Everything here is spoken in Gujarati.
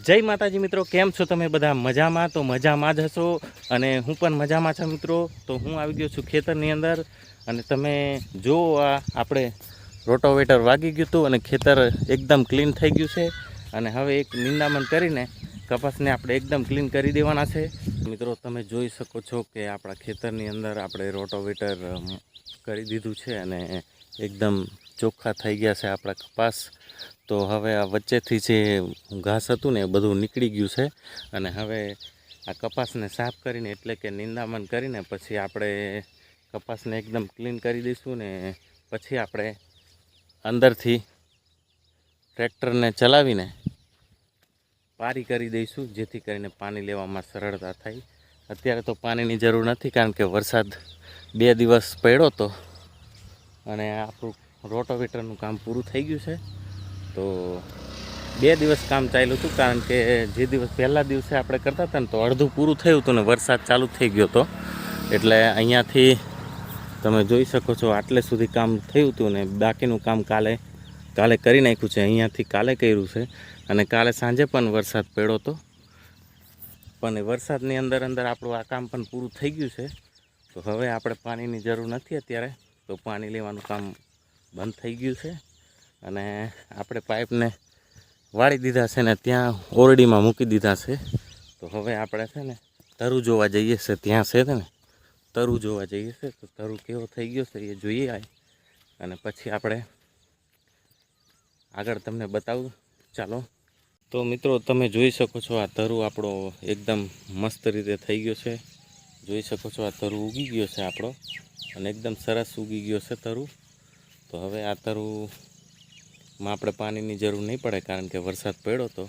જય માતાજી મિત્રો, કેમ છો તમે બધા? મજામાં? તો મજામાં જ હશો અને હું પણ મજામાં છું મિત્રો. તો હું આવી ગયો છું ખેતરની અંદર અને તમે જો આપણે રોટોવેટર વાગી ગયું હતું અને ખેતર એકદમ ક્લીન થઈ ગયું છે અને હવે એક નિંદામણ કરીને કપાસને આપણે એકદમ ક્લીન કરી દેવાના છે. મિત્રો તમે જોઈ શકો છો કે આપણા ખેતરની અંદર આપણે રોટોવેટર કરી દીધું છે અને એકદમ ચોખ્ખા થઈ ગયા છે આપણા કપાસ. તો હવે આ વચ્ચેથી જે ઘાસ હતું ને એ બધું નીકળી ગયું છે અને હવે આ કપાસને સાફ કરીને એટલે કે નિંદામણ કરીને પછી આપણે કપાસને એકદમ ક્લીન કરી દઈશું ને પછી આપણે અંદરથી ટ્રેક્ટરને ચલાવીને પારી કરી દઈશું, જેથી કરીને પાણી લેવામાં સરળતા થાય. અત્યારે તો પાણીની જરૂર નથી કારણ કે વરસાદ 2 દિવસ પડ્યો હતો અને આપણું રોટોવેટરનું કામ પૂરું થઈ ગયું છે. તો 2 દિવસ કામ ચાલ્યું હતું કારણ કે જે દિવસ પહેલા દિવસે આપણે કરતા હતા ને તો અડધું પૂરું થયું હતું ને વરસાદ ચાલુ થઈ ગયો હતો. એટલે અહીંયાથી તમે જોઈ શકો છો આટલે સુધી કામ થયું હતું ને બાકીનું કામ કાલે કરી નાખ્યું છે. અહીંયાથી કાલે કર્યું છે અને કાલે સાંજે પણ વરસાદ પડ્યો હતો, પણ વરસાદની અંદર આપણું આ કામ પણ પૂરું થઈ ગયું છે. તો હવે આપણે પાણીની જરૂર નથી અત્યારે, તો પાણી લેવાનું કામ બંધ થઈ ગયું છે અને આપણે પાઇપને વાળી દીધા છે ને ત્યાં ઓરડીમાં મૂકી દીધા છે. તો હવે આપણે છે ને તરુ જોવા જઈએ છે, ત્યાં છે ને તરુ જોવા જઈએ છે. તો તરુ કેવો થઈ ગયો છે એ જોઈએ અને પછી આપણે આગળ તમને બતાવું. ચાલો. તો મિત્રો તમે જોઈ શકો છો આ તરુ આપણો એકદમ મસ્ત રીતે થઈ ગયો છે. જોઈ શકો છો આ તરુ ઉગી ગયો છે આપણો અને એકદમ સરસ ઉગી ગયો છે તરુ. તો હવે આ તરુમાં આપણે પાણીની જરૂર નહીં પડે કારણ કે વરસાદ પડ્યો હતો.